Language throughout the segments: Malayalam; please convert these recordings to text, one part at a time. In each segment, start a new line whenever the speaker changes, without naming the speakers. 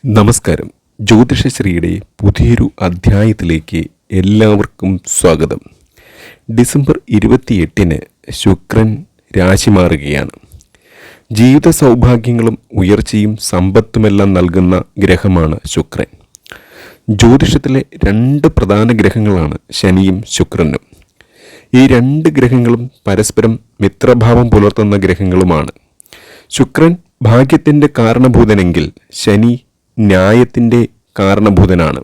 നമസ്കാരം. ജ്യോതിഷശ്രീയുടെ പുതിയൊരു അധ്യായത്തിലേക്ക് എല്ലാവർക്കും സ്വാഗതം. ഡിസംബർ 28 ശുക്രൻ രാശി മാറുകയാണ്. ജീവിത സൗഭാഗ്യങ്ങളും ഉയർച്ചയും സമ്പത്തുമെല്ലാം നൽകുന്ന ഗ്രഹമാണ് ശുക്രൻ. ജ്യോതിഷത്തിലെ 2 പ്രധാന ഗ്രഹങ്ങളാണ് ശനിയും ശുക്രനും. ഈ 2 ഗ്രഹങ്ങളും പരസ്പരം മിത്രഭാവം പുലർത്തുന്ന ഗ്രഹങ്ങളുമാണ്. ശുക്രൻ ഭാഗ്യത്തിൻ്റെ കാരണഭൂതനെങ്കിൽ ശനി ന്യായത്തിൻ്റെ കാരണഭൂതനാണ്.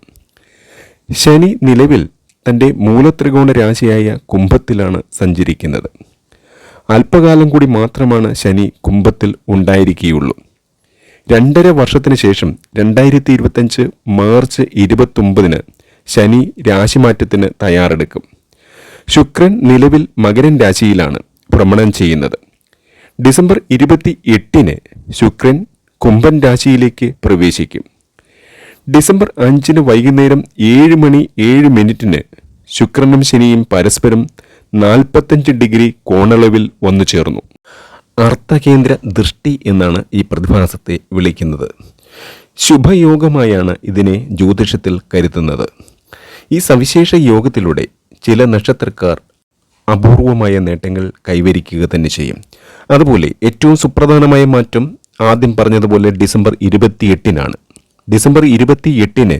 ശനി നിലവിൽ തൻ്റെ മൂലത്രികോണ രാശിയായ കുംഭത്തിലാണ് സഞ്ചരിക്കുന്നത്. അല്പകാലം കൂടി മാത്രമാണ് ശനി കുംഭത്തിൽ ഉണ്ടായിരിക്കുകയുള്ളൂ. 2.5 വർഷത്തിന് ശേഷം 2025 മാർച്ച് 29 ശനി രാശിമാറ്റത്തിന് തയ്യാറെടുക്കും. ശുക്രൻ നിലവിൽ മകരൻ രാശിയിലാണ് ഭ്രമണം ചെയ്യുന്നത്. ഡിസംബർ 28 ശുക്രൻ കുംഭൻ രാശിയിലേക്ക് പ്രവേശിക്കും. ഡിസംബർ 5 വൈകുന്നേരം 7:07 ശുക്രനും ശനിയും പരസ്പരം 45 ഡിഗ്രി കോണളവിൽ വന്നു ചേർന്നു. അർത്ഥകേന്ദ്ര ദൃഷ്ടി എന്നാണ് ഈ പ്രതിഭാസത്തെ വിളിക്കുന്നത്. ശുഭയോഗമായാണ് ഇതിനെ ജ്യോതിഷത്തിൽ കരുതുന്നത്. ഈ സവിശേഷ യോഗത്തിലൂടെ ചില നക്ഷത്രക്കാർ അപൂർവമായ നേട്ടങ്ങൾ കൈവരിക്കുക തന്നെ ചെയ്യും. അതുപോലെ ഏറ്റവും സുപ്രധാനമായ മാറ്റം ആദ്യം പറഞ്ഞതുപോലെ ഡിസംബർ 28 ഡിസംബർ 28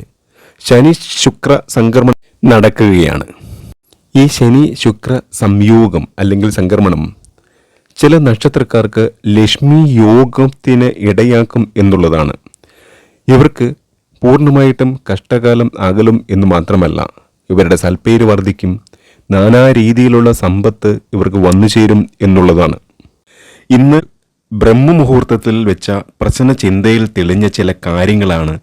ശനി ശുക്ര സംക്രമണം നടക്കുകയാണ്. ഈ ശനി ശുക്ര സംയോഗം അല്ലെങ്കിൽ സംക്രമണം ചില നക്ഷത്രക്കാർക്ക് ലക്ഷ്മി യോഗത്തിന് ഇടയാക്കും എന്നുള്ളതാണ്. ഇവർക്ക് പൂർണ്ണമായിട്ടും കഷ്ടകാലം അകലും എന്ന് മാത്രമല്ല, ഇവരുടെ സൽപ്പേര് വർദ്ധിക്കും, നാനാ രീതിയിലുള്ള സമ്പത്ത് ഇവർക്ക് വന്നു ചേരും എന്നുള്ളതാണ്. ഇന്ന് ബ്രഹ്മമുഹൂർത്തത്തിൽ വെച്ച പ്രശ്ന ചിന്തയിൽ തെളിഞ്ഞ ചില കാര്യങ്ങളാണ്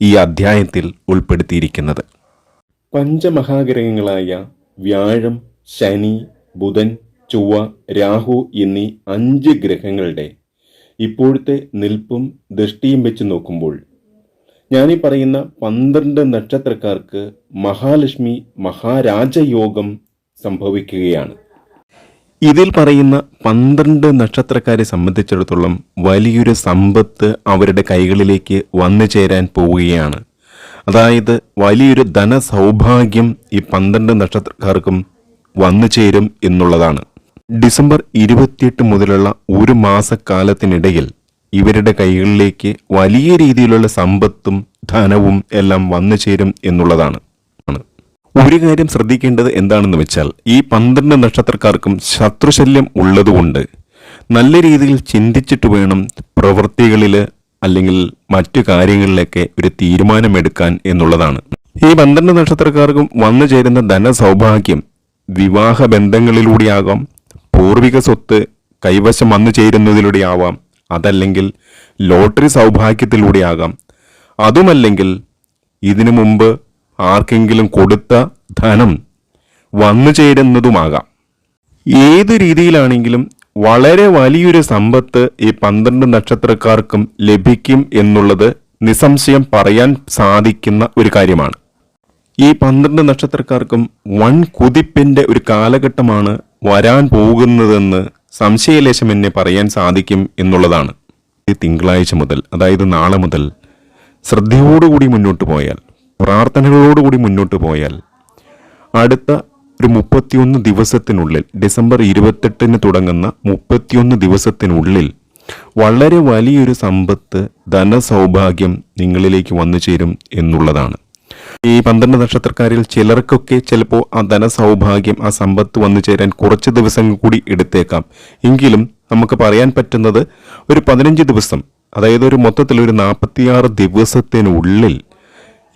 ഈ അധ്യായത്തിൽ ഉൾപ്പെടുത്തിയിരിക്കുന്നത്. പഞ്ചമഹാഗ്രഹങ്ങളായ വ്യാഴം, ശനി, ബുധൻ, ചൊവ്വ, രാഹു എന്നീ 5 ഗ്രഹങ്ങളുടെ ഇപ്പോഴത്തെ നിൽപ്പും ദൃഷ്ടിയും വെച്ച് നോക്കുമ്പോൾ ഞാനീ പറയുന്ന 12 നക്ഷത്രക്കാർക്ക് മഹാലക്ഷ്മി മഹാരാജയോഗം സംഭവിക്കുകയാണ്. ഇതിൽ പറയുന്ന 12 നക്ഷത്രക്കാരെ സംബന്ധിച്ചിടത്തോളം വലിയൊരു സമ്പത്ത് അവരുടെ കൈകളിലേക്ക് വന്നു ചേരാൻ പോവുകയാണ്. അതായത് വലിയൊരു ധനസൗഭാഗ്യം ഈ 12 നക്ഷത്രക്കാർക്കും വന്നു ചേരും എന്നുള്ളതാണ്. ഡിസംബർ 28 മുതലുള്ള ഒരു മാസക്കാലത്തിനിടയിൽ ഇവരുടെ കൈകളിലേക്ക് വലിയ രീതിയിലുള്ള സമ്പത്തും ധനവും എല്ലാം വന്നു ചേരും എന്നുള്ളതാണ്. ഒരു കാര്യം ശ്രദ്ധിക്കേണ്ടത് എന്താണെന്ന് വെച്ചാൽ ഈ 12 നക്ഷത്രക്കാർക്കും ശത്രുശല്യം ഉള്ളതുകൊണ്ട് നല്ല രീതിയിൽ ചിന്തിച്ചിട്ട് വേണം പ്രവൃത്തികളിൽ അല്ലെങ്കിൽ മറ്റു കാര്യങ്ങളിലൊക്കെ ഒരു തീരുമാനമെടുക്കാൻ എന്നുള്ളതാണ്. ഈ 12 നക്ഷത്രക്കാർക്കും വന്നു ചേരുന്ന ധനസൗഭാഗ്യം വിവാഹ ബന്ധങ്ങളിലൂടെയാകാം, പൂർവിക സ്വത്ത് കൈവശം വന്നു ചേരുന്നതിലൂടെയാവാം, അതല്ലെങ്കിൽ ലോട്ടറി സൗഭാഗ്യത്തിലൂടെയാകാം, അതുമല്ലെങ്കിൽ ഇതിനു മുമ്പ് ആർക്കെങ്കിലും കൊടുത്ത ധനം വന്നു ചേരുന്നതുമാകാം. ഏത് രീതിയിലാണെങ്കിലും വളരെ വലിയൊരു സമ്പത്ത് ഈ 12 നക്ഷത്രക്കാർക്കും ലഭിക്കും എന്നുള്ളത് നിസ്സംശയം പറയാൻ സാധിക്കുന്ന ഒരു കാര്യമാണ്. ഈ 12 നക്ഷത്രക്കാർക്കും വൻ കുതിപ്പിന്റെ ഒരു കാലഘട്ടമാണ് വരാൻ പോകുന്നതെന്ന് സംശയലേശം എന്നെ പറയാൻ സാധിക്കും എന്നുള്ളതാണ്. ഈ തിങ്കളാഴ്ച മുതൽ, അതായത് നാളെ മുതൽ ശ്രദ്ധയോടുകൂടി മുന്നോട്ട് പോയാൽ, പ്രാർത്ഥനകളോടുകൂടി മുന്നോട്ട് പോയാൽ അടുത്ത ഒരു 31 ദിവസത്തിനുള്ളിൽ, ഡിസംബർ 28 തുടങ്ങുന്ന 31 ദിവസത്തിനുള്ളിൽ വളരെ വലിയൊരു സമ്പത്ത്, ധനസൗഭാഗ്യം നിങ്ങളിലേക്ക് വന്നു ചേരും എന്നുള്ളതാണ്. ഈ 12 നക്ഷത്രക്കാരിൽ ചിലർക്കൊക്കെ ചിലപ്പോൾ ആ ധനസൗഭാഗ്യം, ആ സമ്പത്ത് വന്നു ചേരാൻ കുറച്ച് ദിവസങ്ങൾ കൂടി എടുത്തേക്കാം. എങ്കിലും നമുക്ക് പറയാൻ പറ്റുന്നത് ഒരു 15 ദിവസം, അതായത് ഒരു മൊത്തത്തിൽ ഒരു 46 ദിവസത്തിനുള്ളിൽ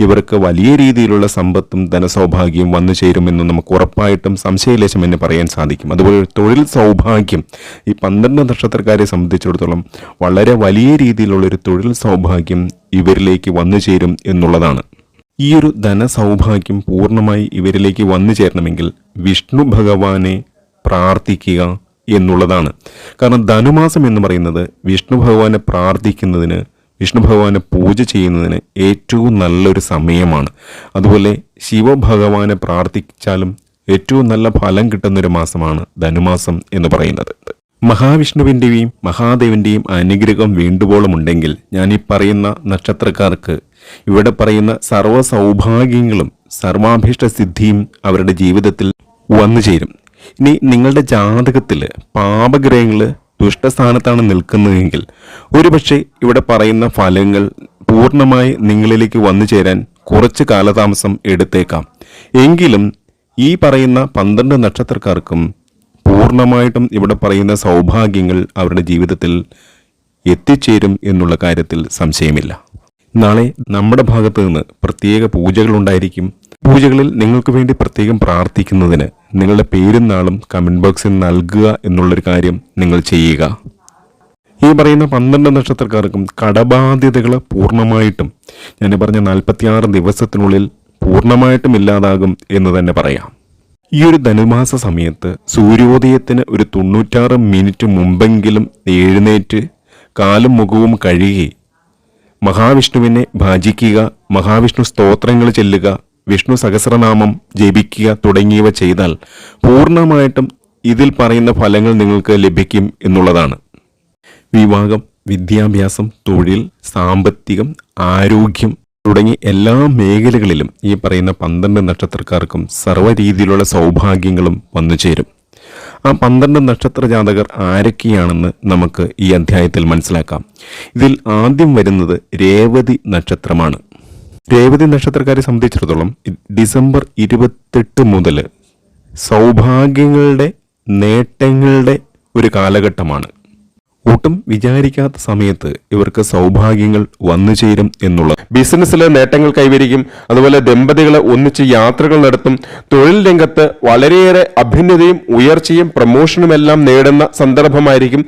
ഇവർക്ക് വലിയ രീതിയിലുള്ള സമ്പത്തും ധനസൗഭാഗ്യവും വന്നു ചേരുമെന്ന് നമുക്ക് ഉറപ്പായിട്ടും സംശയലേശം എന്ന് പറയാൻ സാധിക്കും. അതുപോലെ തൊഴിൽ സൗഭാഗ്യം ഈ 12 നക്ഷത്രക്കാരെ സംബന്ധിച്ചിടത്തോളം വളരെ വലിയ രീതിയിലുള്ളൊരു തൊഴിൽ സൗഭാഗ്യം ഇവരിലേക്ക് വന്നു ചേരും എന്നുള്ളതാണ്. ഈ ഒരു ധനസൗഭാഗ്യം പൂർണ്ണമായി ഇവരിലേക്ക് വന്നു ചേരണമെങ്കിൽ വിഷ്ണു ഭഗവാനെ പ്രാർത്ഥിക്കുക എന്നുള്ളതാണ്. കാരണം ധനുമാസം എന്ന് പറയുന്നത് വിഷ്ണു ഭഗവാനെ പ്രാർത്ഥിക്കുന്നതിന്, വിഷ്ണു ഭഗവാനെ പൂജ ചെയ്യുന്നതിന് ഏറ്റവും നല്ലൊരു സമയമാണ്. അതുപോലെ ശിവഭഗവാനെ പ്രാർത്ഥിച്ചാലും ഏറ്റവും നല്ല ഫലം കിട്ടുന്നൊരു മാസമാണ് ധനുമാസം എന്ന് പറയുന്നത്. മഹാവിഷ്ണുവിൻ്റെയും മഹാദേവൻ്റെയും അനുഗ്രഹം വേണ്ടുവോളമുണ്ടെങ്കിൽ ഞാൻ ഈ പറയുന്ന നക്ഷത്രക്കാർക്ക് ഇവിടെ പറയുന്ന സർവ്വ സൗഭാഗ്യങ്ങളും സർവാഭീഷ്ട സിദ്ധിയും അവരുടെ ജീവിതത്തിൽ വന്നു ചേരും. ഇനി നിങ്ങളുടെ ജാതകത്തിൽ പാപഗ്രഹങ്ങൾ ദുഷ്ടസ്ഥാനത്താണ് നിൽക്കുന്നതെങ്കിൽ ഒരുപക്ഷെ ഇവിടെ പറയുന്ന ഫലങ്ങൾ പൂർണ്ണമായി നിങ്ങളിലേക്ക് വന്നു ചേരാൻ കുറച്ച് കാലതാമസം എടുത്തേക്കാം. എങ്കിലും ഈ പറയുന്ന 12 നക്ഷത്രക്കാർക്കും പൂർണ്ണമായിട്ടും ഇവിടെ പറയുന്ന സൗഭാഗ്യങ്ങൾ അവരുടെ ജീവിതത്തിൽ എത്തിച്ചേരും എന്നുള്ള കാര്യത്തിൽ സംശയമില്ല. നാളെ നമ്മുടെ ഭാഗത്തു നിന്ന് പ്രത്യേക പൂജകളുണ്ടായിരിക്കും. പൂജകളിൽ നിങ്ങൾക്ക് വേണ്ടി പ്രത്യേകം പ്രാർത്ഥിക്കുന്നതിന് നിങ്ങളുടെ പേരും നാളും കമൻറ്റ് ബോക്സിൽ നൽകുക എന്നുള്ളൊരു കാര്യം നിങ്ങൾ ചെയ്യുക. ഈ പറയുന്ന 12 നക്ഷത്രക്കാർക്കും കടബാധ്യതകൾ പൂർണ്ണമായിട്ടും ഞാൻ പറഞ്ഞ 46 ദിവസത്തിനുള്ളിൽ പൂർണ്ണമായിട്ടും ഇല്ലാതാകും എന്ന് തന്നെ പറയാം. ഈ ഒരു ധനുമാസ സമയത്ത് സൂര്യോദയത്തിന് ഒരു 96 മിനിറ്റ് മുമ്പെങ്കിലും എഴുന്നേറ്റ് കാലും മുഖവും കഴുകി മഹാവിഷ്ണുവിനെ ഭജിക്കുക, മഹാവിഷ്ണു സ്തോത്രങ്ങൾ ചെല്ലുക, വിഷ്ണു സഹസ്രനാമം ജപിക്കുക തുടങ്ങിയവ ചെയ്താൽ പൂർണ്ണമായിട്ടും ഇതിൽ പറയുന്ന ഫലങ്ങൾ നിങ്ങൾക്ക് ലഭിക്കും എന്നുള്ളതാണ്. വിവാഹം, വിദ്യാഭ്യാസം, തൊഴിൽ, സാമ്പത്തികം, ആരോഗ്യം തുടങ്ങി എല്ലാ മേഖലകളിലും ഈ പറയുന്ന 12 നക്ഷത്രക്കാർക്കും സർവ്വ രീതിയിലുള്ള സൗഭാഗ്യങ്ങളും വന്നു ചേരും. ആ 12 നക്ഷത്ര ജാതകർ ആരൊക്കെയാണെന്ന് നമുക്ക് ഈ അധ്യായത്തിൽ മനസ്സിലാക്കാം. ഇതിൽ ആദ്യം വരുന്നത് രേവതി നക്ഷത്രമാണ്. രേവതി നക്ഷത്രക്കാരെ സംബന്ധിച്ചിടത്തോളം ഡിസംബർ 28 മുതൽ സൗഭാഗ്യങ്ങളുടെ നേട്ടങ്ങളുടെ ഒരു കാലഘട്ടമാണ്. ഒട്ടും വിചാരിക്കാത്ത സമയത്ത് ഇവർക്ക് സൗഭാഗ്യങ്ങൾ വന്നു ചേരും എന്നുള്ളത്.
ബിസിനസ്സിലെ നേട്ടങ്ങൾ കൈവരിക്കും. അതുപോലെ ദമ്പതികളെ ഒന്നിച്ച് യാത്രകൾ നടത്തും. തൊഴിൽ രംഗത്ത് വളരെയേറെ അഭ്യുന്നതിയും ഉയർച്ചയും പ്രമോഷനും എല്ലാം നേടുന്ന സന്ദർഭമായിരിക്കും.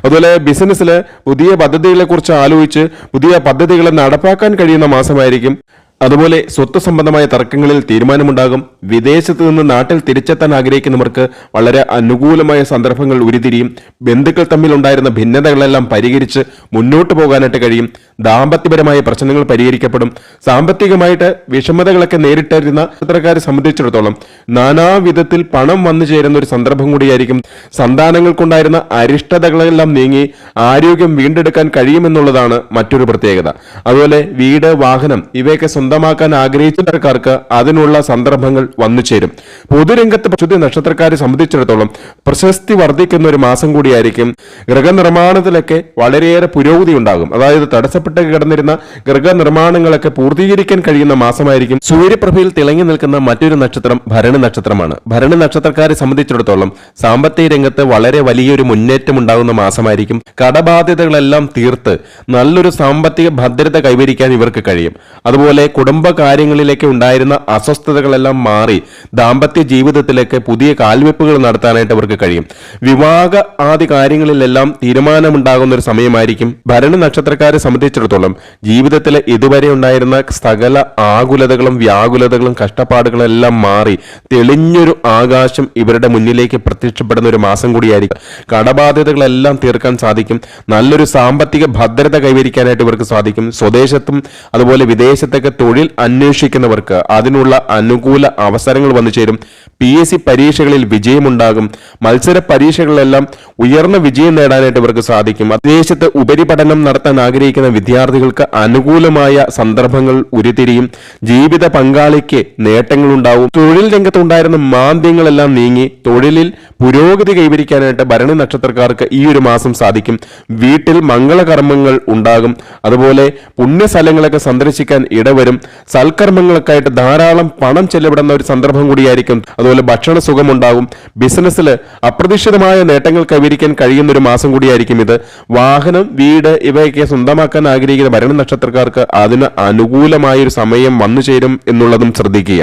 അതുപോലെ ബിസിനസ്സിലെ പുതിയ പദ്ധതികളെ കുറിച്ച് ആലോചിച്ച് പുതിയ പദ്ധതികളെ നടപ്പാക്കാൻ കഴിയുന്ന മാസമായിരിക്കും. അതുപോലെ സ്വത്ത് സംബന്ധമായ തർക്കങ്ങളിൽ തീരുമാനമുണ്ടാകും. വിദേശത്ത് നിന്ന് നാട്ടിൽ തിരിച്ചെത്താൻ ആഗ്രഹിക്കുന്നവർക്ക് വളരെ അനുകൂലമായ സന്ദർഭങ്ങൾ ഉരുത്തിരിയും. ബന്ധുക്കൾ തമ്മിൽ ഉണ്ടായിരുന്ന ഭിന്നതകളെല്ലാം പരിഹരിച്ച് മുന്നോട്ട് പോകാനായിട്ട് കഴിയും. ദാമ്പത്യപരമായ പ്രശ്നങ്ങൾ പരിഹരിക്കപ്പെടും. സാമ്പത്തികമായിട്ട് വിഷമതകളൊക്കെ നേരിട്ടിരുന്ന നക്ഷത്രക്കാരെ സംബന്ധിച്ചിടത്തോളം നാനാവിധത്തിൽ പണം വന്നു ചേരുന്ന ഒരു സന്ദർഭം കൂടിയായിരിക്കും. സന്താനങ്ങൾക്കുണ്ടായിരുന്ന അരിഷ്ടതകളെല്ലാം നീങ്ങി ആരോഗ്യം വീണ്ടെടുക്കാൻ കഴിയുമെന്നുള്ളതാണ് മറ്റൊരു പ്രത്യേകത. അതുപോലെ വീട്, വാഹനം ഇവയൊക്കെ സ്വന്തമാക്കാൻ ആഗ്രഹിച്ചവർക്ക് അതിനുള്ള സന്ദർഭങ്ങൾ വന്നു ചേരും. പൊതുരംഗത്ത് പ്രശുദ്ധ നക്ഷത്രക്കാരെ സംബന്ധിച്ചിടത്തോളം പ്രശസ്തി വർദ്ധിക്കുന്ന ഒരു മാസം കൂടിയായിരിക്കും. ഗൃഹനിർമ്മാണത്തിലൊക്കെ വളരെയേറെ പുരോഗതി ഉണ്ടാകും. അതായത് തടസ്സപ്പെട്ട് കിടന്നിരുന്ന ഗൃഹനിർമ്മാണങ്ങളൊക്കെ പൂർത്തീകരിക്കാൻ കഴിയുന്ന മാസമായിരിക്കും. സൂര്യപ്രഭയിൽ തിളങ്ങി നിൽക്കുന്ന മറ്റൊരു നക്ഷത്രം ഭരണി നക്ഷത്രമാണ്. ഭരണി നക്ഷത്രക്കാരെ സംബന്ധിച്ചിടത്തോളം സാമ്പത്തിക രംഗത്ത് വളരെ വലിയൊരു മുന്നേറ്റം ഉണ്ടാകുന്ന മാസമായിരിക്കും. കടബാധ്യതകളെല്ലാം തീർത്ത് നല്ലൊരു സാമ്പത്തിക ഭദ്രത കൈവരിക്കാൻ ഇവർക്ക് കഴിയും. അതുപോലെ കുടുംബ കാര്യങ്ങളിലേക്ക് ഉണ്ടായിരുന്ന അസ്വസ്ഥതകളെല്ലാം മാറി ദാമ്പത്യ ജീവിതത്തിലേക്ക് പുതിയ കാൽവെപ്പുകൾ നടത്താനായിട്ട് അവർക്ക് കഴിയും. വിവാഹ ആദി കാര്യങ്ങളിലെല്ലാം തീരുമാനമുണ്ടാകുന്ന ഒരു സമയമായിരിക്കും. ഭരണി നക്ഷത്രക്കാരെ സംബന്ധിച്ചിടത്തോളം ജീവിതത്തിലെ ഇതുവരെ ഉണ്ടായിരുന്ന സകല ആകുലതകളും വ്യാകുലതകളും കഷ്ടപ്പാടുകളും എല്ലാം മാറി തെളിഞ്ഞൊരു ആകാശം ഇവരുടെ മുന്നിലേക്ക് പ്രത്യക്ഷപ്പെടുന്ന ഒരു മാസം കൂടിയായിരിക്കും. കടബാധ്യതകളെല്ലാം തീർക്കാൻ സാധിക്കും. നല്ലൊരു സാമ്പത്തിക ഭദ്രത കൈവരിക്കാനായിട്ട് ഇവർക്ക് സാധിക്കും. സ്വദേശത്തും അതുപോലെ വിദേശത്തൊക്കെ തൊഴിൽ അന്വേഷിക്കുന്നവർക്ക് അതിനുള്ള അനുകൂല അവസരങ്ങൾ വന്നു ചേരും. PSC പരീക്ഷകളിൽ വിജയമുണ്ടാകും. മത്സര പരീക്ഷകളിലെല്ലാം ഉയർന്ന വിജയം നേടാനായിട്ട് ഇവർക്ക് സാധിക്കും. വിദേശത്ത് ഉപരിപഠനം നടത്താൻ ആഗ്രഹിക്കുന്ന വിദ്യാർത്ഥികൾക്ക് അനുകൂലമായ സന്ദർഭങ്ങൾ ഉരുത്തിരിയും. ജീവിത പങ്കാളിക്ക് നേട്ടങ്ങൾ ഉണ്ടാവും. തൊഴിൽ രംഗത്തുണ്ടായിരുന്ന മാന്ദ്യങ്ങളെല്ലാം നീങ്ങി തൊഴിലിൽ പുരോഗതി കൈവരിക്കാനായിട്ട് ഭരണി നക്ഷത്രക്കാർക്ക് ഈ ഒരു മാസം സാധിക്കും. വീട്ടിൽ മംഗളകർമ്മങ്ങൾ ഉണ്ടാകും. അതുപോലെ പുണ്യസ്ഥലങ്ങളൊക്കെ സന്ദർശിക്കാൻ ഇടവരും. സൽക്കർമ്മങ്ങൾക്കായിട്ട് ധാരാളം പണം ചെലവിടുന്ന ഒരു സന്ദർഭം കൂടിയായിരിക്കും. അതുപോലെ ഭക്ഷണ സുഖമുണ്ടാകും. ബിസിനസ്സിൽ അപ്രതീക്ഷിതമായ നേട്ടങ്ങൾ കൈവരിക്കാൻ കഴിയുന്ന ഒരു മാസം കൂടിയായിരിക്കും ഇത്. വാഹനം, വീട് ഇവയൊക്കെ സ്വന്തമാക്കാൻ ആഗ്രഹിക്കുന്ന ഭരണി നക്ഷത്രക്കാർക്ക് അതിന് അനുകൂലമായ ഒരു സമയം വന്നു ചേരും എന്നുള്ളതും ശ്രദ്ധിക്കുക.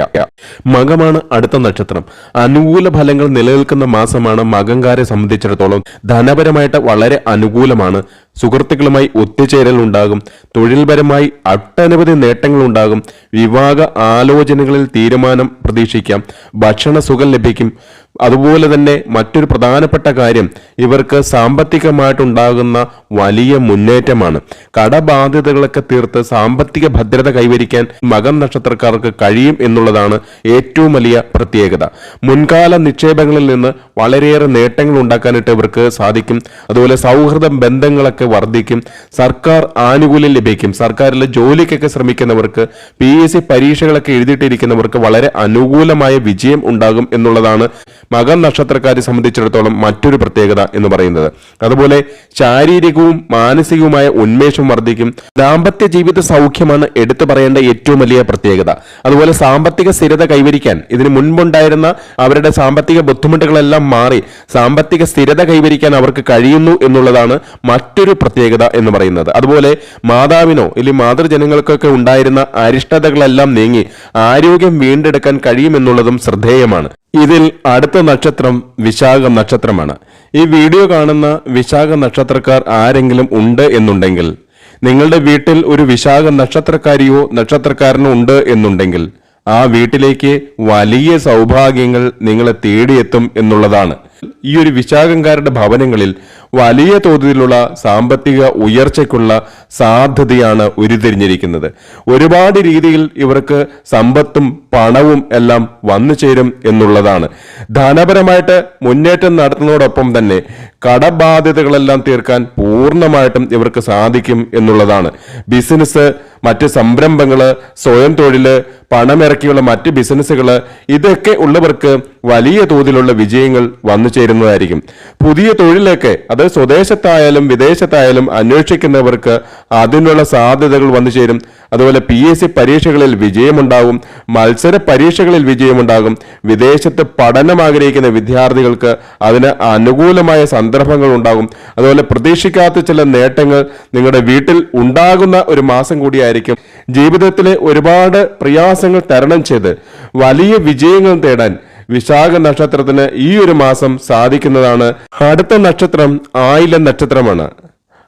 മകമാണ് അടുത്ത നക്ഷത്രം. അനുകൂല ഫലങ്ങൾ നിലനിൽക്കുന്ന മാസമാണ് മകംകാരെ സംബന്ധിച്ചിടത്തോളം. ധനപരമായിട്ട് വളരെ അനുകൂലമാണ്. സുഹൃത്തുക്കളുമായി ഒത്തുചേരൽ ഉണ്ടാകും, തൊഴിൽപരമായി ഒട്ടനവധി നേട്ടങ്ങൾ ഉണ്ടാകും, വിവാഹ ആലോചനകളിൽ തീരുമാനം പ്രതീക്ഷിക്കാം, ഭക്ഷണ സുഖം ലഭിക്കും. അതുപോലെ തന്നെ മറ്റൊരു പ്രധാനപ്പെട്ട കാര്യം ഇവർക്ക് സാമ്പത്തികമായിട്ടുണ്ടാകുന്ന വലിയ മുന്നേറ്റമാണ്. കടബാധ്യതകളൊക്കെ തീർത്ത് സാമ്പത്തിക ഭദ്രത കൈവരിക്കാൻ മകം നക്ഷത്രക്കാർക്ക് കഴിയും എന്നുള്ളതാണ് ഏറ്റവും വലിയ പ്രത്യേകത. മുൻകാല നിക്ഷേപങ്ങളിൽ നിന്ന് വളരെയേറെ നേട്ടങ്ങൾ ഉണ്ടാക്കാനായിട്ട് ഇവർക്ക് സാധിക്കും. അതുപോലെ സൗഹൃദ ബന്ധങ്ങളൊക്കെ വർദ്ധിക്കും, സർക്കാർ ആനുകൂല്യം ലഭിക്കും. സർക്കാരിലെ ജോലിക്കൊക്കെ ശ്രമിക്കുന്നവർക്ക്, PSC പരീക്ഷകളൊക്കെ എഴുതിയിട്ടിരിക്കുന്നവർക്ക് വളരെ അനുകൂലമായ വിജയം ഉണ്ടാകും എന്നുള്ളതാണ് മകം നക്ഷത്രക്കാരെ സംബന്ധിച്ചിടത്തോളം മറ്റൊരു പ്രത്യേകത എന്ന് പറയുന്നത്. അതുപോലെ ശാരീരികവും മാനസികവുമായ ഉന്മേഷം വർദ്ധിക്കും. ദാമ്പത്യ ജീവിത സൗഖ്യമാണ് എടുത്തു പറയേണ്ട ഏറ്റവും വലിയ പ്രത്യേകത. അതുപോലെ സാമ്പത്തിക സ്ഥിരത കൈവരിക്കാൻ, ഇതിന് മുൻപുണ്ടായിരുന്ന അവരുടെ സാമ്പത്തിക ബുദ്ധിമുട്ടുകളെല്ലാം മാറി സാമ്പത്തിക സ്ഥിരത കൈവരിക്കാൻ അവർക്ക് കഴിയുന്നു എന്നുള്ളതാണ് മറ്റൊരു പ്രത്യേകത എന്ന് പറയുന്നത്. അതുപോലെ മാതാവിനോ അല്ലെങ്കിൽ മാതൃജനങ്ങൾക്കൊക്കെ ഉണ്ടായിരുന്ന അരിഷ്ടതകളെല്ലാം നീങ്ങി ആരോഗ്യം വീണ്ടെടുക്കാൻ കഴിയുമെന്നുള്ളതും ശ്രദ്ധേയമാണ്. ഇതിൽ അടുത്ത നക്ഷത്രം വിശാഖ നക്ഷത്രമാണ്. ഈ വീഡിയോ കാണുന്ന വിശാഖ നക്ഷത്രക്കാർ ആരെങ്കിലും ഉണ്ട് എന്നുണ്ടെങ്കിൽ, നിങ്ങളുടെ വീട്ടിൽ ഒരു വിശാഖ നക്ഷത്രക്കാരിയോ നക്ഷത്രക്കാരനോ ഉണ്ട് എന്നുണ്ടെങ്കിൽ ആ വീട്ടിലേക്ക് വലിയ സൗഭാഗ്യങ്ങൾ നിങ്ങളെ തേടിയെത്തും എന്നുള്ളതാണ്. ഈ ഒരു വിശാഖംകാരുടെ ഭവനങ്ങളിൽ വലിയ തോതിലുള്ള സാമ്പത്തിക ഉയർച്ചയ്ക്കുള്ള സാധ്യതയാണ് ഉരുത്തിരിഞ്ഞിരിക്കുന്നത്. ഒരുപാട് രീതിയിൽ ഇവർക്ക് സമ്പത്തും പണവും എല്ലാം വന്നു ചേരും എന്നുള്ളതാണ്. ധനപരമായിട്ട് മുന്നേറ്റം നടത്തുന്നതോടൊപ്പം തന്നെ കടബാധ്യതകളെല്ലാം തീർക്കാൻ പൂർണ്ണമായിട്ടും ഇവർക്ക് സാധിക്കും എന്നുള്ളതാണ്. ബിസിനസ്, മറ്റ് സംരംഭങ്ങള്, സ്വയം തൊഴില്, പണമിറക്കിയുള്ള മറ്റ് ബിസിനസ്സുകള്, ഇതൊക്കെ ഉള്ളവർക്ക് വലിയ തോതിലുള്ള വിജയങ്ങൾ വന്നു ചേരുന്നതായിരിക്കും. പുതിയ തൊഴിലൊക്കെ അത് സ്വദേശത്തായാലും വിദേശത്തായാലും അന്വേഷിക്കുന്നവർക്ക് അതിനുള്ള സാധ്യതകൾ വന്നു ചേരും. അതുപോലെ PSC പരീക്ഷകളിൽ വിജയമുണ്ടാകും, മത്സര പരീക്ഷകളിൽ വിജയമുണ്ടാകും. വിദേശത്ത് പഠനം ആഗ്രഹിക്കുന്ന വിദ്യാർത്ഥികൾക്ക് അതിന് അനുകൂലമായ സന്ദർഭങ്ങൾ ഉണ്ടാകും. അതുപോലെ പ്രതീക്ഷിക്കാത്ത ചില നേട്ടങ്ങൾ നിങ്ങളുടെ വീട്ടിൽ ഉണ്ടാകുന്ന ഒരു മാസം കൂടിയായിരിക്കും. ജീവിതത്തിലെ ഒരുപാട് പ്രയാസങ്ങൾ തരണം ചെയ്ത് വലിയ വിജയങ്ങൾ നേടാൻ വിശാഖ നക്ഷത്രത്തിന് ഈ ഒരു മാസം സാധിക്കുന്നതാണ്. അടുത്ത നക്ഷത്രം ആയില്യം നക്ഷത്രമാണ്.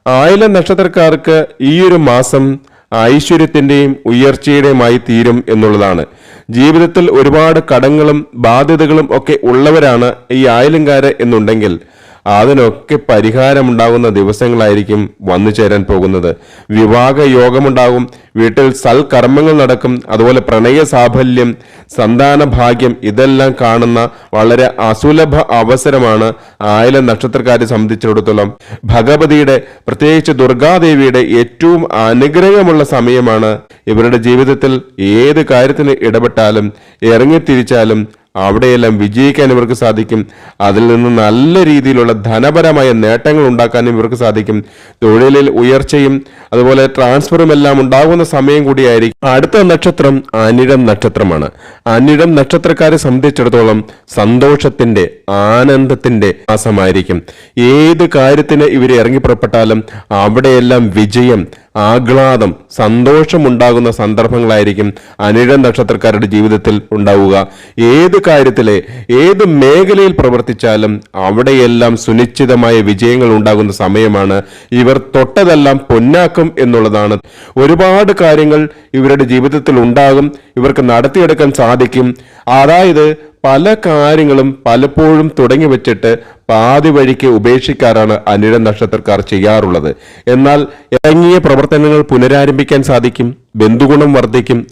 ആയില്യം നക്ഷത്രക്കാർക്ക് ഈ ഒരു മാസം ഐശ്വര്യത്തിന്റെയും ഉയർച്ചയുടെയുമായി തീരും എന്നുള്ളതാണ്. ജീവിതത്തിൽ ഒരുപാട് കടങ്ങളും ബാധ്യതകളും ഒക്കെ ഉള്ളവരാണ് ഈ ആയില്യംകാര് എന്നുണ്ടെങ്കിൽ അതിനൊക്കെ പരിഹാരമുണ്ടാകുന്ന ദിവസങ്ങളായിരിക്കും വന്നു ചേരാൻ പോകുന്നത്. വിവാഹ യോഗമുണ്ടാകും, വീട്ടിൽ സൽക്കർമ്മങ്ങൾ നടക്കും. അതുപോലെ പ്രണയ സാഫല്യം, സന്താന ഭാഗ്യം, ഇതെല്ലാം കാണുന്ന വളരെ അസുലഭ അവസരമാണ് ആയില്യം നക്ഷത്രക്കാരെ സംബന്ധിച്ചിടത്തോളം. ഭഗവതിയുടെ, പ്രത്യേകിച്ച് ദുർഗാദേവിയുടെ ഏറ്റവും അനുഗ്രഹമുള്ള സമയമാണ്. ഇവരുടെ ജീവിതത്തിൽ ഏത് കാര്യത്തിന് ഇടപെട്ടാലും ഇറങ്ങിത്തിരിച്ചാലും അവിടെയെല്ലാം വിജയിക്കാൻ ഇവർക്ക് സാധിക്കും. അതിൽ നിന്ന് നല്ല രീതിയിലുള്ള ധനപരമായ നേട്ടങ്ങൾ ഉണ്ടാക്കാനും ഇവർക്ക് സാധിക്കും. തൊഴിലിൽ ഉയർച്ചയും അതുപോലെ ട്രാൻസ്ഫറും എല്ലാം ഉണ്ടാകുന്ന സമയം കൂടിയായിരിക്കും. അടുത്ത നക്ഷത്രം അനിഴം നക്ഷത്രമാണ്. അനിഴം നക്ഷത്രക്കാരെ സംബന്ധിച്ചിടത്തോളം സന്തോഷത്തിന്റെ, ആനന്ദത്തിന്റെ മാസമായിരിക്കും. ഏത് കാര്യത്തിന് ഇവർ ഇറങ്ങി പുറപ്പെട്ടാലും അവിടെയെല്ലാം വിജയം, ആഹ്ലാദം, സന്തോഷമുണ്ടാകുന്ന സന്ദർഭങ്ങളായിരിക്കും അനിഴം നക്ഷത്രക്കാരുടെ ജീവിതത്തിൽ ഉണ്ടാവുക. ഏത് കാര്യത്തിലെ, ഏത് മേഖലയിൽ പ്രവർത്തിച്ചാലും അവിടെയെല്ലാം സുനിശ്ചിതമായ വിജയങ്ങൾ ഉണ്ടാകുന്ന സമയമാണ്. ഇവർ തൊട്ടതെല്ലാം പൊന്നാക്കും എന്നുള്ളതാണ്. ഒരുപാട് കാര്യങ്ങൾ ഇവരുടെ ജീവിതത്തിൽ ഉണ്ടാകും, ഇവർക്ക് നടത്തിയെടുക്കാൻ സാധിക്കും. അതായത് പല കാര്യങ്ങളും പലപ്പോഴും തുടങ്ങി വെച്ചിട്ട് പാതി വഴിക്ക് ഉപേക്ഷിക്കാറാണ് അനിഴം നക്ഷത്രക്കാർ ചെയ്യാറുള്ളത്. എന്നാൽ ഇറങ്ങിയ പ്രവർത്തനങ്ങൾ പുനരാരംഭിക്കാൻ സാധിക്കും, ബന്ധുഗുണം വർദ്ധിക്കും,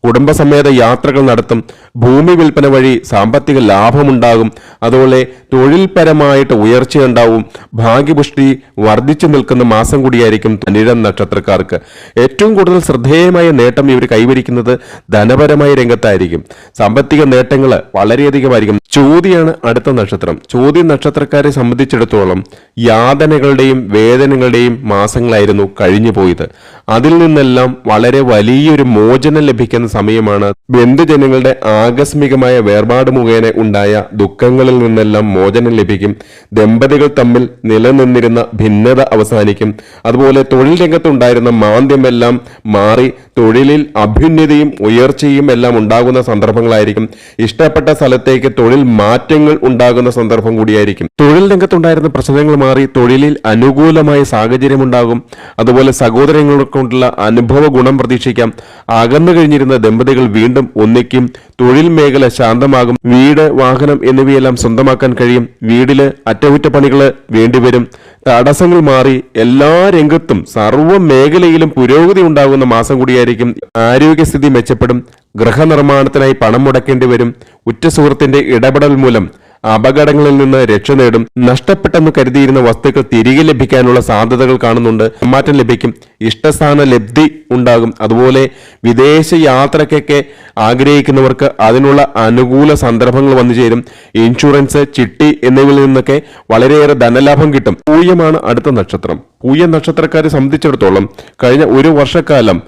കുടുംബസമേത യാത്രകൾ നടത്തും, ഭൂമി വിൽപ്പന വഴി സാമ്പത്തിക ലാഭമുണ്ടാകും. അതുപോലെ തൊഴിൽപരമായിട്ട് ഉയർച്ചയുണ്ടാവും, ഭാഗ്യപുഷ്ടി വർദ്ധിച്ചു നിൽക്കുന്ന മാസം കൂടിയായിരിക്കും അനിഴം നക്ഷത്രക്കാർക്ക്. ഏറ്റവും കൂടുതൽ ശ്രദ്ധേയമായ നേട്ടം ഇവർ കൈവരിക്കുന്നത് ധനപരമായ രംഗത്തായിരിക്കും. സാമ്പത്തിക നേട്ടങ്ങൾ വളരെയധികമായിരിക്കും. ചോതിയാണ് അടുത്ത നക്ഷത്രം. ചോതി നക്ഷത്രക്കാരെ സംബന്ധിച്ചിടത്തോളം യാതനകളുടെയും വേദനകളുടെയും മാസങ്ങളായിരുന്നു കഴിഞ്ഞു പോയത്. അതിൽ നിന്നെല്ലാം വളരെ വലിയൊരു മോചനം ലഭിക്കുന്ന സമയമാണ്. ബന്ധുജനങ്ങളുടെ ആകസ്മികമായ വേർപാട് മുഖേന ഉണ്ടായ ദുഃഖങ്ങളിൽ നിന്നെല്ലാം മോചനം ലഭിക്കും. ദമ്പതികൾ തമ്മിൽ നിലനിന്നിരുന്ന ഭിന്നത അവസാനിക്കും. അതുപോലെ തൊഴിൽ രംഗത്തുണ്ടായിരുന്ന മാന്ദ്യമെല്ലാം മാറി തൊഴിലിൽ അഭ്യുന്നതിയും ഉയർച്ചയും എല്ലാം ഉണ്ടാകുന്ന സന്ദർഭങ്ങളായിരിക്കും. ഇഷ്ടപ്പെട്ട സ്ഥലത്തേക്ക് തൊഴിൽ മാറ്റങ്ങൾ ഉണ്ടാകുന്ന സന്ദർഭം കൂടിയായിരിക്കും. തൊഴിൽ രംഗത്തുണ്ടായിരുന്ന പ്രശ്നങ്ങൾ മാറി തൊഴിലിൽ അനുകൂലമായ സാഹചര്യം ഉണ്ടാകും. അതുപോലെ സഹോദരങ്ങളെ കൊണ്ടുള്ള അനുഭവ ഗുണം പ്രതീക്ഷിക്കാം. അകന്നു കഴിഞ്ഞിരുന്ന ദമ്പതികൾ വീണ്ടും ഒന്നിക്കും. തൊഴിൽ മേഖല ശാന്തമാകും. വീട്, വാഹനം എന്നിവയെല്ലാം സ്വന്തമാക്കാൻ കഴിയും. വീടില് അറ്റകുറ്റപ്പണികൾ വേണ്ടിവരും. തടസ്സങ്ങൾ മാറി എല്ലാ രംഗത്തും സർവ്വ മേഖലയിലും പുരോഗതി ഉണ്ടാകുന്ന മാസം കൂടിയായിരിക്കും. ആരോഗ്യസ്ഥിതി മെച്ചപ്പെടും. ഗൃഹനിർമ്മാണത്തിനായി പണം മുടക്കേണ്ടി വരും. ഉറ്റ സുഹൃത്തിന്റെ ഇടപെടൽ മൂലം അപകടങ്ങളിൽ നിന്ന് രക്ഷ നേടും. നഷ്ടപ്പെട്ടെന്ന് കരുതിയിരുന്ന വസ്തുക്കൾ തിരികെ ലഭിക്കാനുള്ള സാധ്യതകൾ കാണുന്നുണ്ട്. മാറ്റം ലഭിക്കും. ഇഷ്ടസ്ഥാന ലബ്ധി ഉണ്ടാകും. അതുപോലെ വിദേശ യാത്രയ്ക്കൊക്കെ ആഗ്രഹിക്കുന്നവർക്ക് അതിനുള്ള അനുകൂല സന്ദർഭങ്ങൾ വന്നു ചേരും. ഇൻഷുറൻസ്, ചിട്ടി എന്നിവയിൽ നിന്നൊക്കെ വളരെയേറെ ധനലാഭം കിട്ടും. പൂയമാണ് അടുത്ത നക്ഷത്രം. പൂയ നക്ഷത്രക്കാരെ സംബന്ധിച്ചിടത്തോളം കഴിഞ്ഞ ഒരു വർഷക്കാലം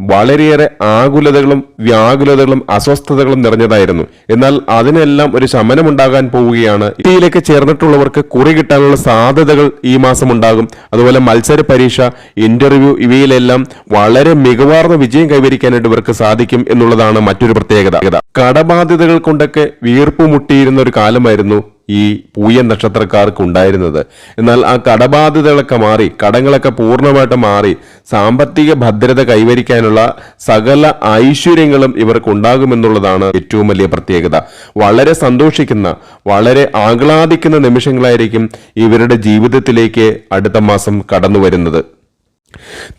വളരെയേറെ ആകുലതകളും വ്യാകുലതകളും അസ്വസ്ഥതകളും നിറഞ്ഞതായിരുന്നു. എന്നാൽ അതിനെല്ലാം ഒരു ശമനമുണ്ടാകാൻ പോവുകയാണ്. ഇതിലേക്ക് ചേർന്നിട്ടുള്ളവർക്ക് കുറി കിട്ടാനുള്ള സാധ്യതകൾ ഈ മാസം ഉണ്ടാകും. അതുപോലെ മത്സര പരീക്ഷ, ഇന്റർവ്യൂ ഇവയിലെല്ലാം വളരെ മികവാർന്ന വിജയം കൈവരിക്കാനായിട്ട് ഇവർക്ക് സാധിക്കും എന്നുള്ളതാണ് മറ്റൊരു പ്രത്യേകത. കടബാധ്യതകൾ കൊണ്ടൊക്കെ വീർപ്പുമുട്ടിയിരുന്ന ഒരു കാലമായിരുന്നു ഈ പൂയൻ നക്ഷത്രക്കാർക്ക് ഉണ്ടായിരുന്നത്. എന്നാൽ ആ കടബാധ്യതകളൊക്കെ മാറി, കടങ്ങളൊക്കെ പൂർണ്ണമായിട്ട് മാറി സാമ്പത്തിക ഭദ്രത കൈവരിക്കാനുള്ള സകല ഐശ്വര്യങ്ങളും ഇവർക്ക് ഉണ്ടാകുമെന്നുള്ളതാണ് ഏറ്റവും വലിയ പ്രത്യേകത. വളരെ സന്തോഷിക്കുന്ന, വളരെ ആഹ്ലാദിക്കുന്ന നിമിഷങ്ങളായിരിക്കും ഇവരുടെ ജീവിതത്തിലേക്ക് അടുത്ത മാസം കടന്നു വരുന്നത്.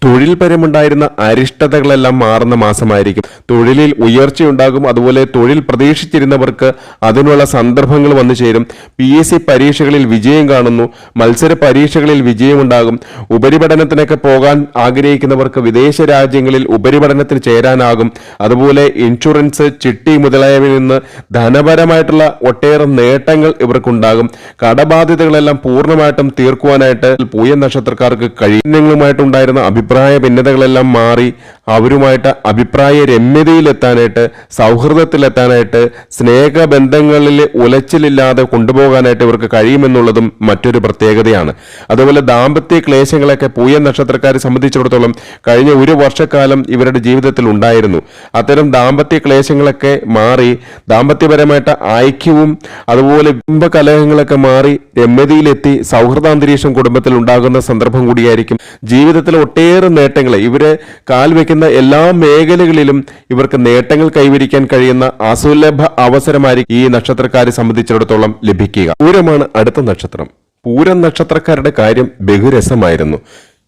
തൊഴിൽപരമുണ്ടായിരുന്ന അരിഷ്ടതകളെല്ലാം മാറുന്ന മാസമായിരിക്കും. തൊഴിലിൽ ഉയർച്ചയുണ്ടാകും. അതുപോലെ തൊഴിൽ പ്രതീക്ഷിച്ചിരുന്നവർക്ക് അതിനുള്ള സന്ദർഭങ്ങൾ വന്നു ചേരും. PSC പരീക്ഷകളിൽ വിജയം കാണുന്നു. മത്സര പരീക്ഷകളിൽ വിജയമുണ്ടാകും. ഉപരിപഠനത്തിനൊക്കെ പോകാൻ ആഗ്രഹിക്കുന്നവർക്ക് വിദേശ രാജ്യങ്ങളിൽ ഉപരിപഠനത്തിന് ചേരാനാകും. അതുപോലെ ഇൻഷുറൻസ്, ചിട്ടി മുതലായവയിൽ നിന്ന് ധനപരമായിട്ടുള്ള ഒട്ടേറെ നേട്ടങ്ങൾ ഇവർക്കുണ്ടാകും. കടബാധ്യതകളെല്ലാം പൂർണ്ണമായിട്ടും തീർക്കുവാനായിട്ട് പൂയ നക്ഷത്രക്കാർക്ക് കഴിയുന്നതുമായിട്ടുണ്ടായിരുന്ന അഭിപ്രായ ഭിന്നതകളെല്ലാം മാറി അവരുമായിട്ട് അഭിപ്രായ രമ്യതയിലെത്താനായിട്ട്, സൗഹൃദത്തിലെത്താനായിട്ട്, സ്നേഹബന്ധങ്ങളിൽ ഉലച്ചിലില്ലാതെ കൊണ്ടുപോകാനായിട്ട് ഇവർക്ക് കഴിയുമെന്നുള്ളതും മറ്റൊരു പ്രത്യേകതയാണ്. അതുപോലെ ദാമ്പത്യ ക്ലേശങ്ങളൊക്കെ പൂയ നക്ഷത്രക്കാരെ സംബന്ധിച്ചിടത്തോളം കഴിഞ്ഞ ഒരു വർഷക്കാലം ഇവരുടെ ജീവിതത്തിൽ ഉണ്ടായിരുന്നു. അത്തരം ദാമ്പത്യ ക്ലേശങ്ങളൊക്കെ മാറി ദാമ്പത്യപരമായിട്ട് ഐക്യവും അതുപോലെ ബിംബകലഹങ്ങളൊക്കെ മാറി രമ്യതയിലെത്തി സൗഹൃദാന്തരീക്ഷം കുടുംബത്തിൽ ഉണ്ടാകുന്ന സന്ദർഭം കൂടിയായിരിക്കും. ജീവിതത്തിൽ ഒട്ടേറെ നേട്ടങ്ങൾ ഇവര് കാൽവെക്കുന്ന എല്ലാ മേഖലകളിലും ഇവർക്ക് നേട്ടങ്ങൾ കൈവരിക്കാൻ കഴിയുന്ന അസുലഭ അവസരമായിരിക്കും ഈ നക്ഷത്രക്കാരെ സംബന്ധിച്ചിടത്തോളം ലഭിക്കുക. പൂരമാണ് അടുത്ത നക്ഷത്രം. പൂരം നക്ഷത്രക്കാരുടെ കാര്യം ബഹുരസമായിരുന്നു.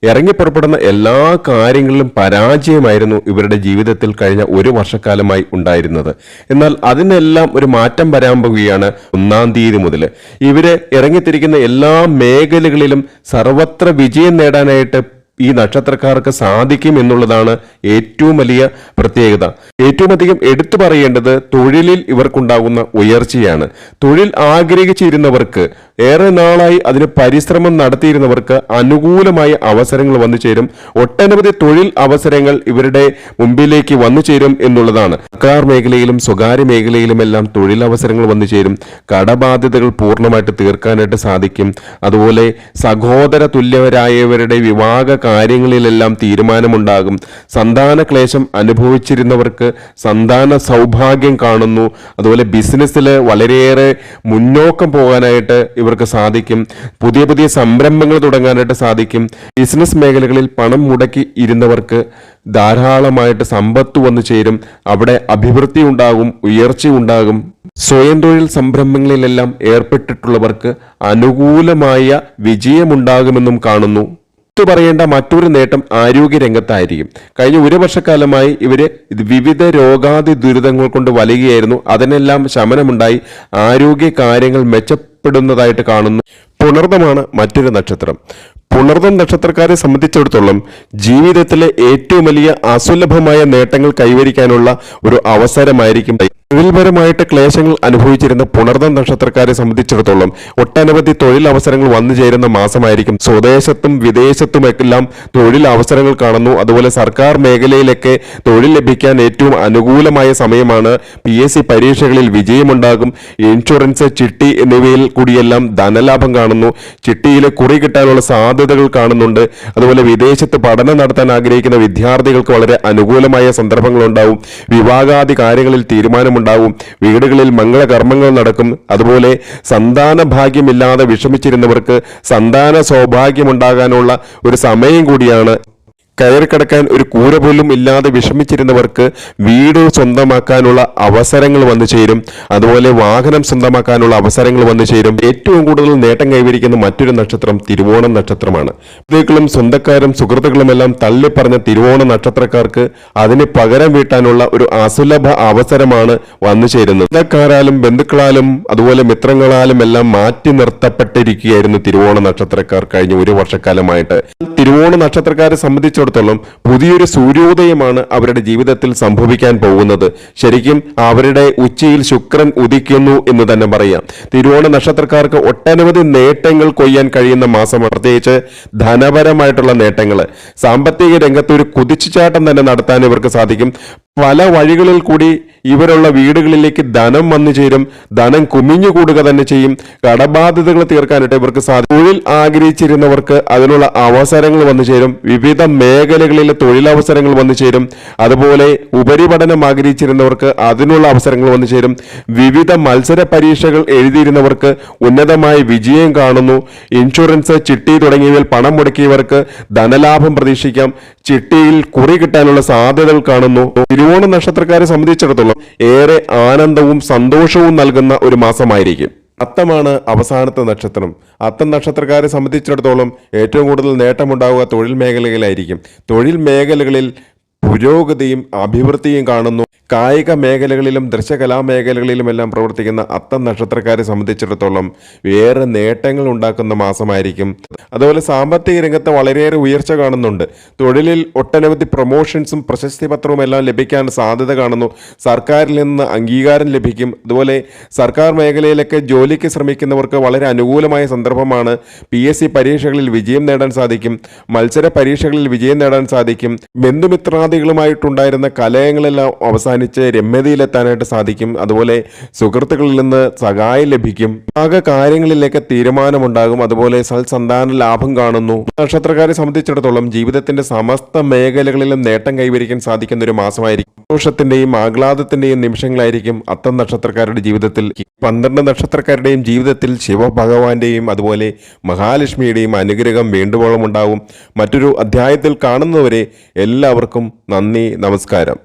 ഇറങ്ങിപ്പുറപ്പെടുന്ന എല്ലാ കാര്യങ്ങളിലും പരാജയമായിരുന്നു ഇവരുടെ ജീവിതത്തിൽ കഴിഞ്ഞ ഒരു വർഷക്കാലമായി ഉണ്ടായിരുന്നത്. എന്നാൽ അതിനെല്ലാം ഒരു മാറ്റം വരാൻ പോവുകയാണ് 1-ാം തീയതി മുതൽ. ഇവര് ഇറങ്ങിത്തിരിക്കുന്ന എല്ലാ മേഖലകളിലും സർവത്ര വിജയം നേടാനായിട്ട് ഈ നക്ഷത്രക്കാർക്ക് സാധിക്കും എന്നുള്ളതാണ് ഏറ്റവും വലിയ പ്രത്യേകത. ഏറ്റവും അധികം എടുത്തു പറയേണ്ടത് തൊഴിലിൽ ഇവർക്കുണ്ടാകുന്ന ഉയർച്ചയാണ്. തൊഴിൽ ആഗ്രഹിച്ചിരുന്നവർക്ക്, ഏറെ നാളായി അതിന് പരിശ്രമം നടത്തിയിരുന്നവർക്ക് അനുകൂലമായ അവസരങ്ങൾ വന്നു ചേരും. ഒട്ടനവധി തൊഴിൽ അവസരങ്ങൾ ഇവരുടെ മുമ്പിലേക്ക് വന്നു ചേരും എന്നുള്ളതാണ്. സർക്കാർ മേഖലയിലും സ്വകാര്യ മേഖലയിലുമെല്ലാം തൊഴിലവസരങ്ങൾ വന്നു ചേരും. കടബാധ്യതകൾ പൂർണ്ണമായിട്ട് തീർക്കാനായിട്ട് സാധിക്കും. അതുപോലെ സഹോദര തുല്യരായവരുടെ വിവാഹ കാര്യങ്ങളിലെല്ലാം തീരുമാനമുണ്ടാകും. സന്താന ക്ലേശം അനുഭവിച്ചിരുന്നവർക്ക് സന്താന സൗഭാഗ്യം കാണുന്നു. അതുപോലെ ബിസിനസ്സിൽ വളരെയേറെ മുന്നോക്കം പോകാനായിട്ട് ഇവർക്ക് സാധിക്കും. പുതിയ പുതിയ സംരംഭങ്ങൾ തുടങ്ങാനായിട്ട് സാധിക്കും. ബിസിനസ് മേഖലകളിൽ പണം മുടക്കി ഇരുന്നവർക്ക് ധാരാളമായിട്ട് സമ്പത്ത് വന്നു ചേരും. അവിടെ അഭിവൃദ്ധി ഉണ്ടാകും, ഉയർച്ച ഉണ്ടാകും. സ്വയം തൊഴിൽ സംരംഭങ്ങളിലെല്ലാം ഏർപ്പെട്ടിട്ടുള്ളവർക്ക് അനുകൂലമായ വിജയമുണ്ടാകുമെന്നും കാണുന്നു. പറയേണ്ട മറ്റൊരു നേട്ടം ആരോഗ്യരംഗത്തായിരിക്കും. കഴിഞ്ഞ ഒരു വർഷക്കാലമായി ഇവര് വിവിധ രോഗാതി ദുരിതങ്ങൾ കൊണ്ട് വലയുകയായിരുന്നു. അതിനെല്ലാം ശമനമുണ്ടായി ആരോഗ്യ കാര്യങ്ങൾ മെച്ചപ്പെടുന്നതായിട്ട് കാണുന്നു. പുണർദമാണ് മറ്റൊരു നക്ഷത്രം. പുണർദം നക്ഷത്രക്കാരെ സംബന്ധിച്ചിടത്തോളം ജീവിതത്തിലെ ഏറ്റവും വലിയ അസുലഭമായ നേട്ടങ്ങൾ കൈവരിക്കാനുള്ള ഒരു അവസരമായിരിക്കും. തൊഴിൽപരമായിട്ട് ക്ലേശങ്ങൾ അനുഭവിച്ചിരുന്ന പുണർദം നക്ഷത്രക്കാരെ സംബന്ധിച്ചിടത്തോളം ഒട്ടനവധി തൊഴിലവസരങ്ങൾ വന്നു ചേരുന്ന മാസമായിരിക്കും. സ്വദേശത്തും വിദേശത്തുമെല്ലാം തൊഴിലവസരങ്ങൾ കാണുന്നു. അതുപോലെ സർക്കാർ മേഖലയിലൊക്കെ തൊഴിൽ ലഭിക്കാൻ ഏറ്റവും അനുകൂലമായ സമയമാണ്. PSC പരീക്ഷകളിൽ വിജയമുണ്ടാകും. ഇൻഷുറൻസ്, ചിട്ടി എന്നിവയിൽ കൂടിയെല്ലാം ധനലാഭം കാണുന്നു. ചിട്ടിയിൽ കുറി കിട്ടാനുള്ള സാധ്യതകൾ കാണുന്നുണ്ട്. അതുപോലെ വിദേശത്ത് പഠനം നടത്താൻ ആഗ്രഹിക്കുന്ന വിദ്യാർത്ഥികൾക്ക് വളരെ അനുകൂലമായ സന്ദർഭങ്ങളുണ്ടാവും. വിവാഹാദി കാര്യങ്ങളിൽ തീരുമാനമുണ്ടാകും. വീടുകളിൽ മംഗളകർമ്മങ്ങൾ നടക്കും. അതുപോലെ സന്താന ഭാഗ്യമില്ലാതെ വിഷമിച്ചിരുന്നവർക്ക് സന്താന സൗഭാഗ്യമുണ്ടാകാനുള്ള ഒരു സമയം കൂടിയാണ്. കയറിക്കിടക്കാൻ ഒരു കൂര പോലും ഇല്ലാതെ വിഷമിച്ചിരുന്നവർക്ക് വീട് സ്വന്തമാക്കാനുള്ള അവസരങ്ങൾ വന്നു ചേരും. അതുപോലെ വാഹനം സ്വന്തമാക്കാനുള്ള അവസരങ്ങൾ വന്നു ചേരും. ഏറ്റവും കൂടുതൽ നേട്ടം കൈവരിക്കുന്ന മറ്റൊരു നക്ഷത്രം തിരുവോണം നക്ഷത്രമാണ്. ബന്ധുക്കളും സ്വന്തക്കാരും സുഹൃത്തുക്കളുമെല്ലാം തള്ളിപ്പറഞ്ഞ തിരുവോണ നക്ഷത്രക്കാർക്ക് അതിന് പകരം വീട്ടാനുള്ള ഒരു അസുലഭ അവസരമാണ് വന്നു ചേരുന്നത്. സ്വന്തക്കാരാലും ബന്ധുക്കളാലും അതുപോലെ മിത്രങ്ങളാലും എല്ലാം മാറ്റി നിർത്തപ്പെട്ടിരിക്കുകയായിരുന്നു തിരുവോണ നക്ഷത്രക്കാർ കഴിഞ്ഞ ഒരു വർഷക്കാലമായിട്ട്. തിരുവോണ നക്ഷത്രക്കാരെ സംബന്ധിച്ചിടത്തോളം പുതിയൊരു സൂര്യോദയമാണ് അവരുടെ ജീവിതത്തിൽ സംഭവിക്കാൻ പോകുന്നത്. ശരിക്കും അവരുടെ ഉച്ചയിൽ ശുക്രൻ ഉദിക്കുന്നു എന്ന് തന്നെ പറയാം. തിരുവോണ നക്ഷത്രക്കാർക്ക് ഒട്ടനവധി നേട്ടങ്ങൾ കൊയ്യാൻ കഴിയുന്ന മാസമാണ്. പ്രത്യേകിച്ച് ധനപരമായിട്ടുള്ള നേട്ടങ്ങൾ, സാമ്പത്തിക രംഗത്ത് ഒരു കുതിച്ചുചാട്ടം തന്നെ നടത്താൻ ഇവർക്ക് സാധിക്കും. പല വഴികളിൽ കൂടി ഇവരുള്ള വീടുകളിലേക്ക് ധനം വന്നു ചേരും. ധനം കുമിഞ്ഞുകൂടുക തന്നെ ചെയ്യും. കടബാധ്യതകൾ തീർക്കാനായിട്ട് ഇവർക്ക് സാധിക്കും. തൊഴിൽ ആഗ്രഹിച്ചിരുന്നവർക്ക് അതിനുള്ള അവസരങ്ങൾ വന്നു ചേരും. വിവിധ മേഖലകളിലെ തൊഴിലവസരങ്ങൾ വന്നു ചേരും. അതുപോലെ ഉപരിപഠനം ആഗ്രഹിച്ചിരുന്നവർക്ക് അതിനുള്ള അവസരങ്ങൾ വന്നു ചേരും. വിവിധ മത്സര പരീക്ഷകൾ എഴുതിയിരുന്നവർക്ക് ഉന്നതമായ വിജയം കാണുന്നു. ഇൻഷുറൻസ്, ചിട്ടി തുടങ്ങിയവയിൽ പണം മുടക്കിയവർക്ക് ധനലാഭം പ്രതീക്ഷിക്കാം. ചിട്ടിയിൽ കുറി കിട്ടാനുള്ള സാധ്യതകൾ കാണുന്നു. തിരുവോണ നക്ഷത്രക്കാരെ സംബന്ധിച്ചിടത്തോളം ഏറെ ആനന്ദവും സന്തോഷവും നൽകുന്ന ഒരു മാസമായിരിക്കും. അത്തമാണ് അവസാനത്തെ നക്ഷത്രം. അത്തം നക്ഷത്രക്കാരെ സംബന്ധിച്ചിടത്തോളം ഏറ്റവും കൂടുതൽ നേട്ടമുണ്ടാവുക തൊഴിൽ മേഖലകളിലായിരിക്കും. തൊഴിൽ മേഖലകളിൽ പുരോഗതിയും അഭിവൃദ്ധിയും കാണുന്നു. കായിക മേഖലകളിലും ദൃശ്യകലാ മേഖലകളിലുമെല്ലാം പ്രവർത്തിക്കുന്ന അത്തം നക്ഷത്രക്കാരെ സംബന്ധിച്ചിടത്തോളം വേറെ നേട്ടങ്ങൾ ഉണ്ടാക്കുന്ന മാസമായിരിക്കും. അതുപോലെ സാമ്പത്തിക രംഗത്ത് വളരെയേറെ ഉയർച്ച കാണുന്നുണ്ട്. തൊഴിലിൽ ഒട്ടനവധി പ്രൊമോഷൻസും പ്രശസ്തി പത്രവും എല്ലാം ലഭിക്കാൻ സാധ്യത കാണുന്നു. സർക്കാരിൽ നിന്ന് അംഗീകാരം ലഭിക്കും. അതുപോലെ സർക്കാർ മേഖലയിലൊക്കെ ജോലിക്ക് ശ്രമിക്കുന്നവർക്ക് വളരെ അനുകൂലമായ സന്ദർഭമാണ്. PSC പരീക്ഷകളിൽ വിജയം നേടാൻ സാധിക്കും. മത്സര പരീക്ഷകളിൽ വിജയം നേടാൻ സാധിക്കും. ബന്ധുമിത്രാദികളുമായിട്ടുണ്ടായിരുന്ന കലഹങ്ങളെല്ലാം അവസാനിച്ച് രമ്യതയിലെത്താനായിട്ട് സാധിക്കും. അതുപോലെ സുഹൃത്തുക്കളിൽ നിന്ന് സഹായം ലഭിക്കും. ആകെ കാര്യങ്ങളിലേക്ക് തീരുമാനമുണ്ടാകും. അതുപോലെ സൽസന്താന ലാഭം കാണുന്നു. നക്ഷത്രക്കാരെ സംബന്ധിച്ചിടത്തോളം ജീവിതത്തിന്റെ സമസ്ത മേഖലകളിലും നേട്ടം കൈവരിക്കാൻ സാധിക്കുന്ന ഒരു മാസമായിരിക്കും. സന്തോഷത്തിന്റെയും ആഹ്ലാദത്തിന്റെയും നിമിഷങ്ങളായിരിക്കും അത്തം നക്ഷത്രക്കാരുടെ ജീവിതത്തിൽ. 12 നക്ഷത്രക്കാരുടെയും ജീവിതത്തിൽ ശിവഭഗവാന്റെയും അതുപോലെ മഹാലക്ഷ്മിയുടെയും അനുഗ്രഹം വേണ്ടുവോളം ഉണ്ടാവും. മറ്റൊരു അധ്യായത്തിൽ കാണുന്നവരെ എല്ലാവർക്കും നന്ദി, നമസ്കാരം.